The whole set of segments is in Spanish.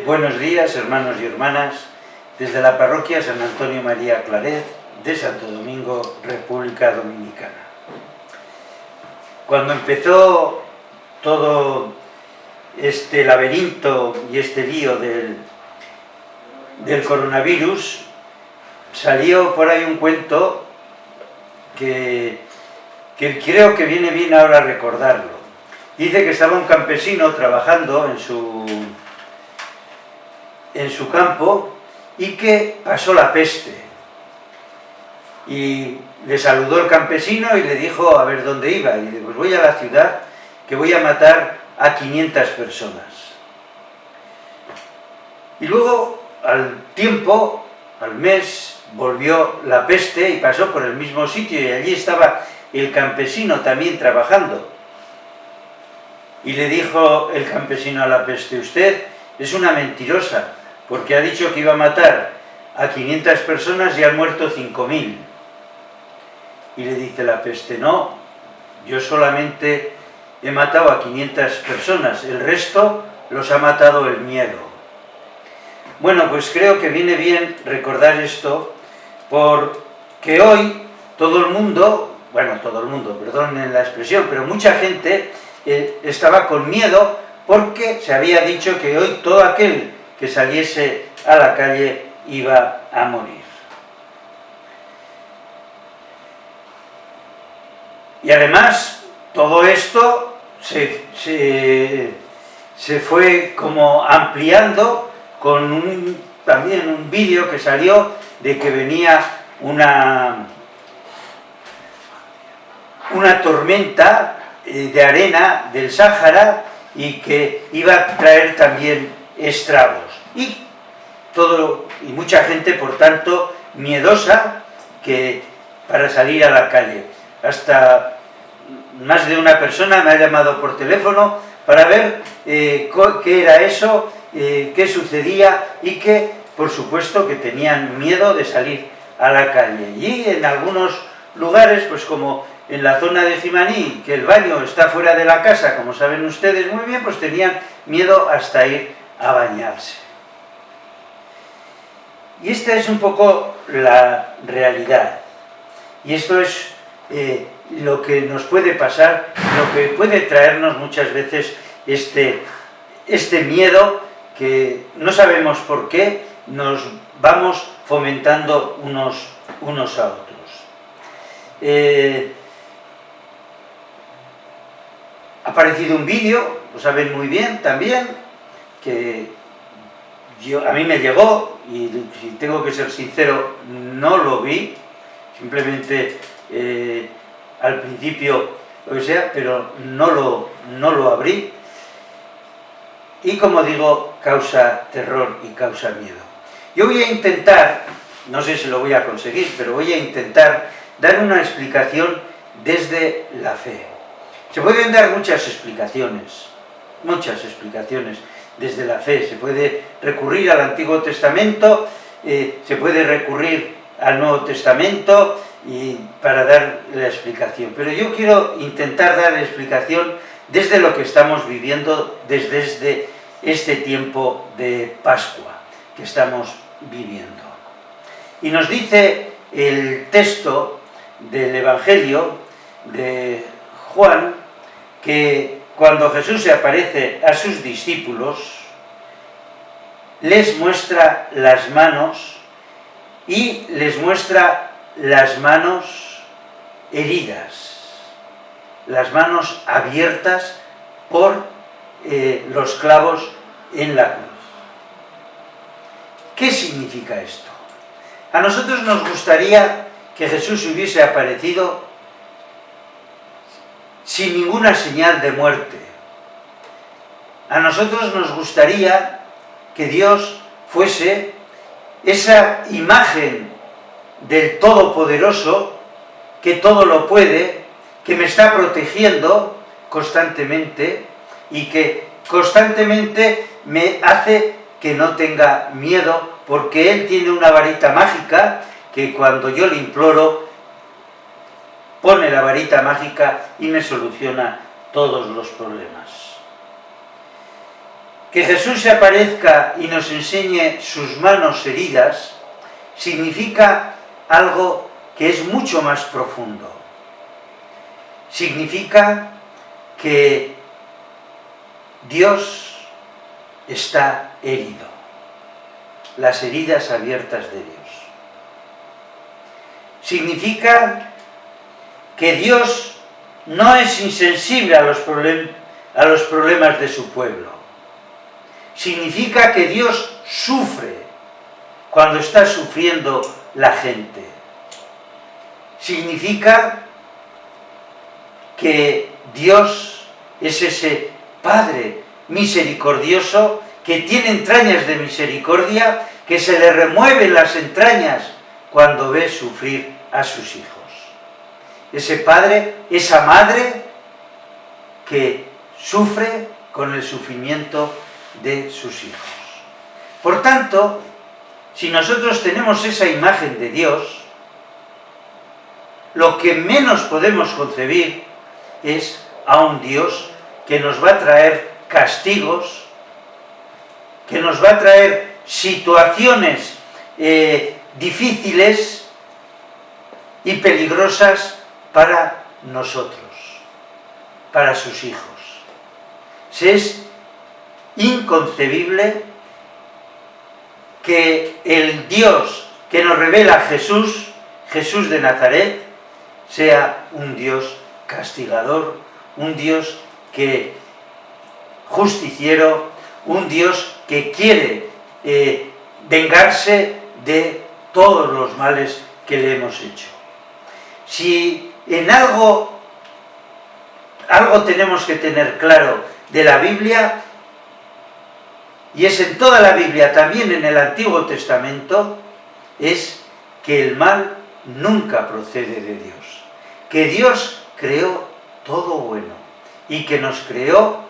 Buenos días, hermanos y hermanas, desde la parroquia San Antonio María Claret de Santo Domingo, República Dominicana. Cuando empezó todo este laberinto y este lío del coronavirus, salió por ahí un cuento que creo que viene bien ahora recordarlo. Dice que estaba un campesino trabajando en su campo y que pasó la peste. Y le saludó el campesino y le dijo a ver dónde iba. Y dice, pues voy a la ciudad, que voy a matar a 500 personas. Y luego, al tiempo, al mes, volvió la peste y pasó por el mismo sitio, y allí estaba el campesino también trabajando. Y le dijo el campesino a la peste, usted es una mentirosa, porque ha dicho que iba a matar a 500 personas y han muerto 5.000. Y le dice la peste, no, yo solamente he matado a 500 personas, el resto los ha matado el miedo. Bueno, pues creo que viene bien recordar esto, porque hoy todo el mundo, perdonen la expresión, pero mucha gente estaba con miedo porque se había dicho que hoy todo aquel que saliese a la calle iba a morir. Y además, todo esto se fue como ampliando con también un vídeo que salió de que venía una tormenta de arena del Sáhara y que iba a traer también estragos. Y mucha gente, por tanto, miedosa para salir a la calle. Hasta más de una persona me ha llamado por teléfono para ver qué era eso, qué sucedía, y que, por supuesto, que tenían miedo de salir a la calle. Y en algunos lugares, pues como en la zona de Jimaní, que el baño está fuera de la casa, como saben ustedes muy bien, pues tenían miedo hasta ir a bañarse. Y esta es un poco la realidad. Y esto es lo que nos puede pasar, lo que puede traernos muchas veces este miedo que no sabemos por qué nos vamos fomentando unos a otros. Ha aparecido un vídeo, lo saben muy bien también, que a mí me llegó, y si tengo que ser sincero, no lo vi, simplemente al principio, lo que sea, pero no lo abrí, y como digo, causa terror y causa miedo. Yo voy a intentar, no sé si lo voy a conseguir, pero voy a intentar dar una explicación desde la fe. Se pueden dar muchas explicaciones desde la fe. Se puede recurrir al Antiguo Testamento, se puede recurrir al Nuevo Testamento para dar la explicación. Pero yo quiero intentar dar la explicación desde lo que estamos viviendo, desde este tiempo de Pascua que estamos viviendo. Y nos dice el texto del Evangelio de Juan que cuando Jesús se aparece a sus discípulos, les muestra las manos, y les muestra las manos heridas, las manos abiertas por los clavos en la cruz. ¿Qué significa esto? A nosotros nos gustaría que Jesús hubiese aparecido sin ninguna señal de muerte. A nosotros nos gustaría que Dios fuese esa imagen del Todopoderoso, que todo lo puede, que me está protegiendo constantemente y que constantemente me hace que no tenga miedo, porque Él tiene una varita mágica que cuando yo le imploro, pone la varita mágica y me soluciona todos los problemas. Que Jesús se aparezca y nos enseñe sus manos heridas significa algo que es mucho más profundo. Significa que Dios está herido, las heridas abiertas de Dios. Significa que Dios no es insensible a los problemas de su pueblo. Significa que Dios sufre cuando está sufriendo la gente. Significa que Dios es ese Padre misericordioso que tiene entrañas de misericordia, que se le remueven las entrañas cuando ve sufrir a sus hijos. Ese Padre, esa Madre que sufre con el sufrimiento de sus hijos. Por tanto, si nosotros tenemos esa imagen de Dios, lo que menos podemos concebir es a un Dios que nos va a traer castigos, que nos va a traer situaciones difíciles y peligrosas para nosotros, para sus hijos. Es inconcebible que el Dios que nos revela Jesús, Jesús de Nazaret, sea un Dios castigador, un Dios que justiciero, un Dios que quiere vengarse de todos los males que le hemos hecho. Si en algo tenemos que tener claro de la Biblia, y es en toda la Biblia, también en el Antiguo Testamento, es que el mal nunca procede de Dios. Que Dios creó todo bueno y que nos creó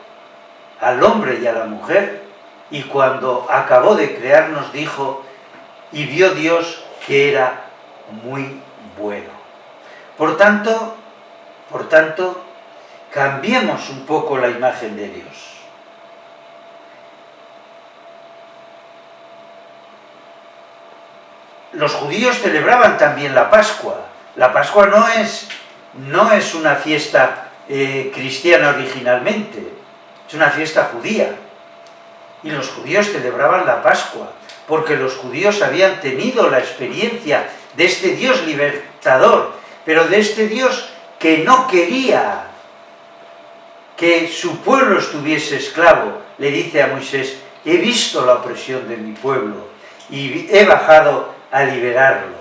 al hombre y a la mujer, y cuando acabó de crearnos dijo, y vio Dios que era muy bueno. Por tanto, cambiemos un poco la imagen de Dios. Los judíos celebraban también la Pascua. La Pascua no es una fiesta cristiana originalmente, es una fiesta judía. Y los judíos celebraban la Pascua, porque los judíos habían tenido la experiencia de este Dios libertador, pero de este Dios que no quería que su pueblo estuviese esclavo. Le dice a Moisés, he visto la opresión de mi pueblo y he bajado a liberarlo.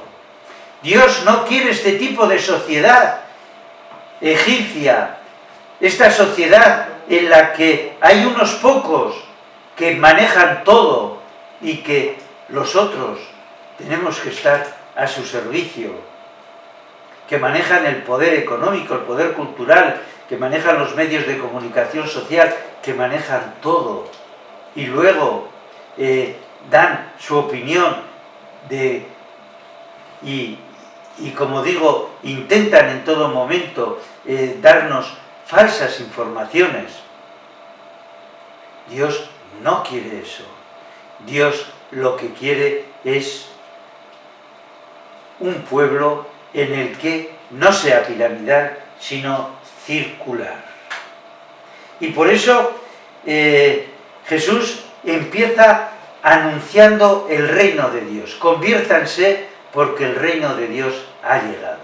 Dios no quiere este tipo de sociedad egipcia, esta sociedad en la que hay unos pocos que manejan todo y que los otros tenemos que estar a su servicio, que manejan el poder económico, el poder cultural, que manejan los medios de comunicación social, que manejan todo y luego dan su opinión y como digo, intentan en todo momento darnos falsas informaciones. Dios no quiere eso. Dios lo que quiere es un pueblo en el que no sea piramidal, sino circular. Y por eso Jesús empieza anunciando el reino de Dios. Conviértanse porque el reino de Dios ha llegado.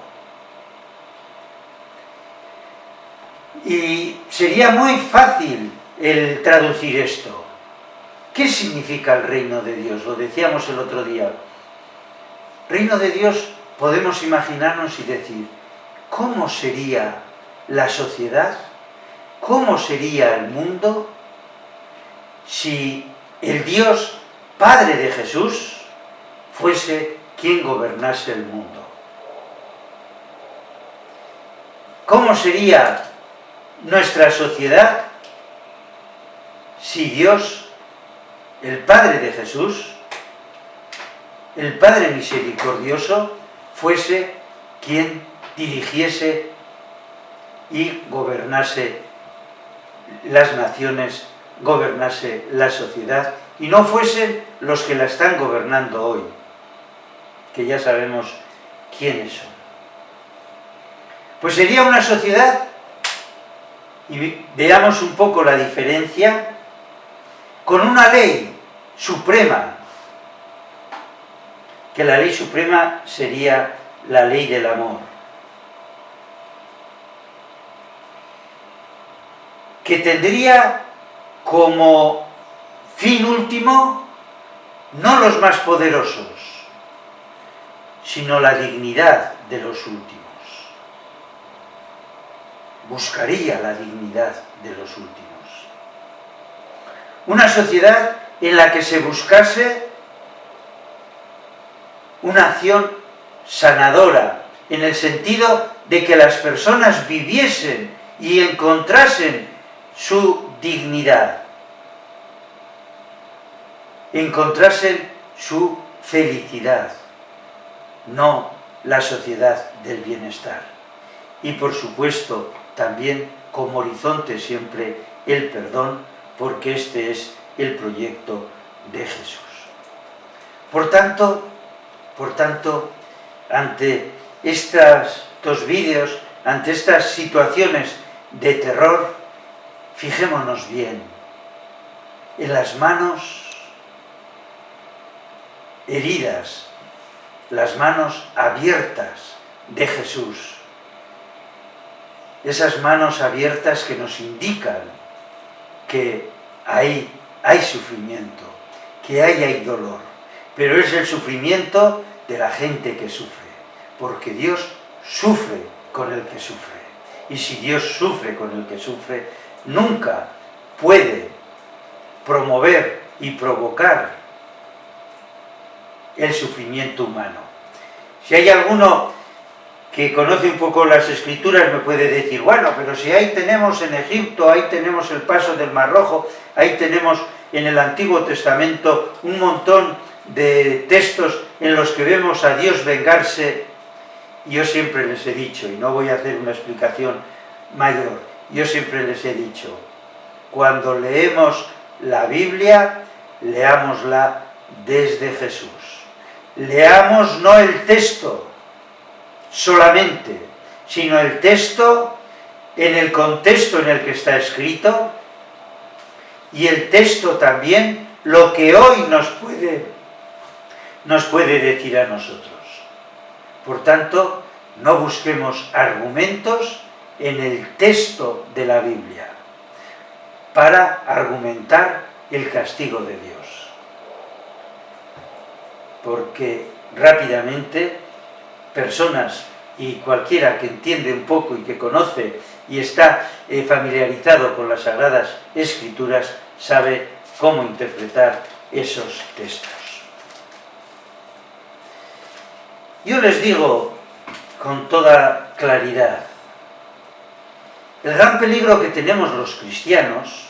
Y sería muy fácil el traducir esto. ¿Qué significa el reino de Dios? Lo decíamos el otro día. Reino de Dios podemos imaginarnos y decir, ¿cómo sería la sociedad? ¿Cómo sería el mundo si el Dios Padre de Jesús fuese quien gobernase el mundo? ¿Cómo sería nuestra sociedad si Dios, el Padre de Jesús, el Padre misericordioso, fuese quien dirigiese y gobernase las naciones gobernase la sociedad y no fuesen los que la están gobernando hoy, que ya sabemos quiénes son. Pues sería una sociedad, y veamos un poco la diferencia, con una ley suprema, que la ley suprema sería la ley del amor, que tendría como fin último no los más poderosos, sino la dignidad de los últimos. Buscaría la dignidad de los últimos. Una sociedad en la que se buscase una acción sanadora, en el sentido de que las personas viviesen y encontrasen su dignidad, encontrasen su felicidad, no la sociedad del bienestar. Y por supuesto, también como horizonte siempre el perdón, porque este es el proyecto de Jesús. Por tanto, ante estos vídeos, ante estas situaciones de terror, fijémonos bien en las manos heridas, las manos abiertas de Jesús. Esas manos abiertas que nos indican que ahí hay sufrimiento, que ahí hay dolor, pero es el sufrimiento de la gente que sufre, porque Dios sufre con el que sufre. Y si Dios sufre con el que sufre, nunca puede promover y provocar el sufrimiento humano. Si hay alguno que conoce un poco las Escrituras me puede decir, bueno, pero si ahí tenemos en Egipto, ahí tenemos el paso del Mar Rojo, ahí tenemos en el Antiguo Testamento un montón de textos en los que vemos a Dios vengarse. Yo siempre les he dicho, y no voy a hacer una explicación mayor, yo siempre les he dicho, cuando leemos la Biblia, leámosla desde Jesús. Leamos no el texto solamente, sino el texto en el contexto en el que está escrito, y el texto también lo que hoy nos puede decir a nosotros. Por tanto, no busquemos argumentos en el texto de la Biblia para argumentar el castigo de Dios. Porque rápidamente personas y cualquiera que entiende un poco y que conoce y está familiarizado con las Sagradas Escrituras sabe cómo interpretar esos textos. Yo les digo con toda claridad, el gran peligro que tenemos los cristianos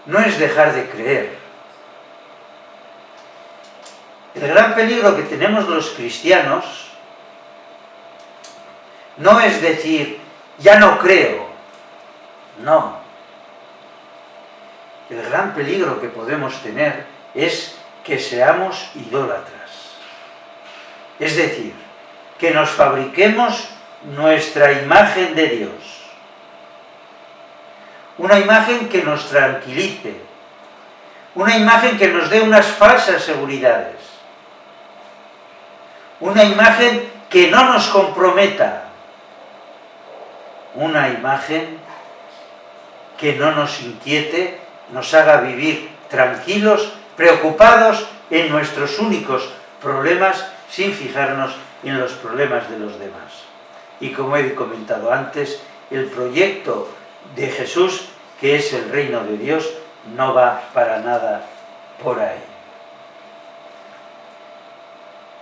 no es dejar de creer. El gran peligro que tenemos los cristianos no es decir, ya no creo. No. El gran peligro que podemos tener es que seamos idólatras. Es decir, que nos fabriquemos nuestra imagen de Dios. Una imagen que nos tranquilice. Una imagen que nos dé unas falsas seguridades. Una imagen que no nos comprometa. Una imagen que no nos inquiete, nos haga vivir tranquilos, preocupados en nuestros únicos problemas, sin fijarnos en los problemas de los demás. Y como he comentado antes, el proyecto de Jesús, que es el reino de Dios, no va para nada por ahí.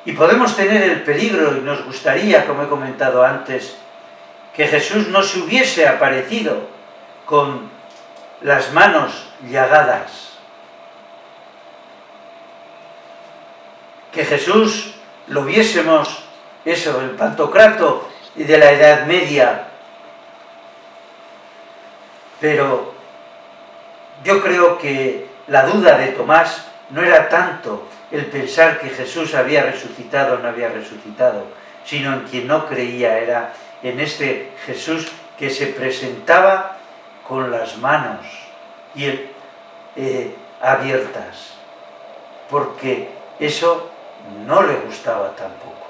Y podemos tener el peligro, y nos gustaría, como he comentado antes, que Jesús no se hubiese aparecido con las manos llagadas. Que Jesús lo viésemos, el Pantocrato de la Edad Media, pero yo creo que la duda de Tomás no era tanto el pensar que Jesús había resucitado o no había resucitado, sino en quien no creía era en este Jesús que se presentaba con las manos abiertas, porque eso no le gustaba tampoco,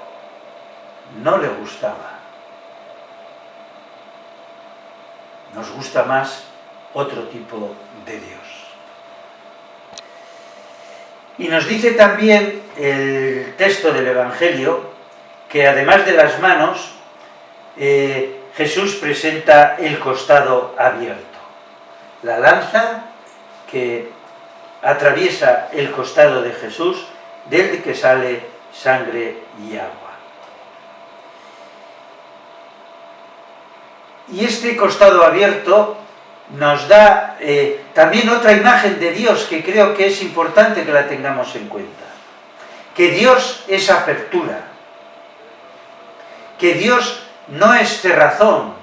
no le gustaba. Nos gusta más otro tipo de Dios. Y nos dice también el texto del Evangelio que además de las manos, Jesús presenta el costado abierto. La lanza que atraviesa el costado de Jesús, del que sale sangre y agua. Y este costado abierto nos da también otra imagen de Dios que creo que es importante que la tengamos en cuenta. Que Dios es apertura. Que Dios no es cerrazón.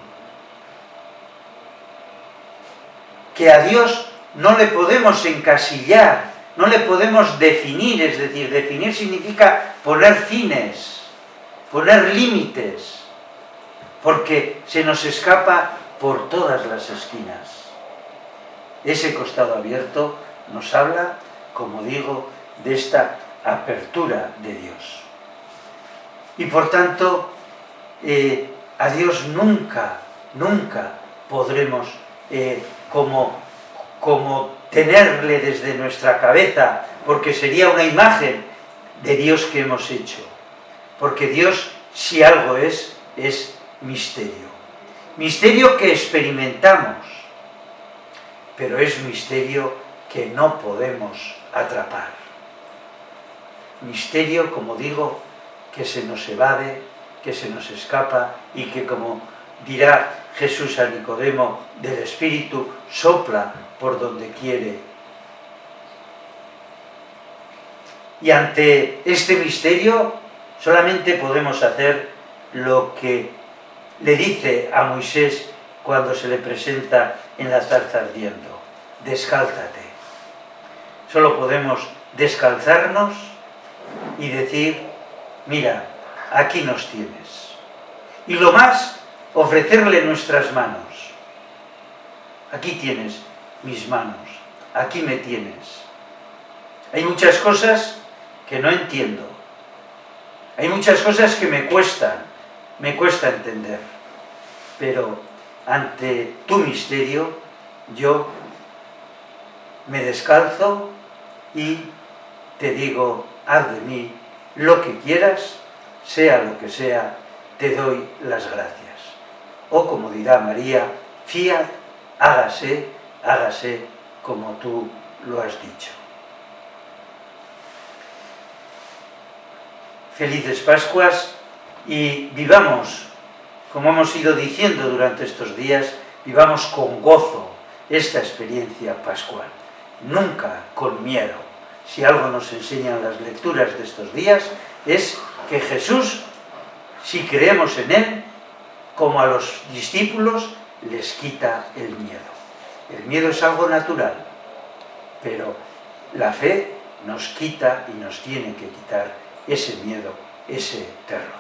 Que a Dios no le podemos encasillar, no le podemos definir, es decir, definir significa poner fines, poner límites, porque se nos escapa por todas las esquinas. Ese costado abierto nos habla, como digo, de esta apertura de Dios. Y por tanto, a Dios nunca podremos como tenerle desde nuestra cabeza, porque sería una imagen de Dios que hemos hecho. Porque Dios, si algo es misterio. Misterio que experimentamos, pero es misterio que no podemos atrapar. Misterio, como digo, que se nos evade, que se nos escapa y que, como dirá Jesús a Nicodemo, del Espíritu sopla por donde quiere. Y ante este misterio solamente podemos hacer lo que le dice a Moisés cuando se le presenta en la zarza ardiendo: descálzate. Solo podemos descalzarnos y decir: mira, aquí nos tienes. Y lo más, ofrecerle nuestras manos. Aquí tienes mis manos, aquí me tienes. Hay muchas cosas que no entiendo. Hay muchas cosas que me cuesta entender. Pero ante tu misterio, yo me descalzo y te digo: haz de mí lo que quieras, sea lo que sea, te doy las gracias. O como dirá María: fiat, hágase como tú lo has dicho. Felices Pascuas, y vivamos, como hemos ido diciendo durante estos días, vivamos con gozo esta experiencia pascual, nunca con miedo. Si algo nos enseñan las lecturas de estos días es que Jesús, si creemos en Él, como a los discípulos, les quita el miedo. El miedo es algo natural, pero la fe nos quita y nos tiene que quitar ese miedo, ese terror.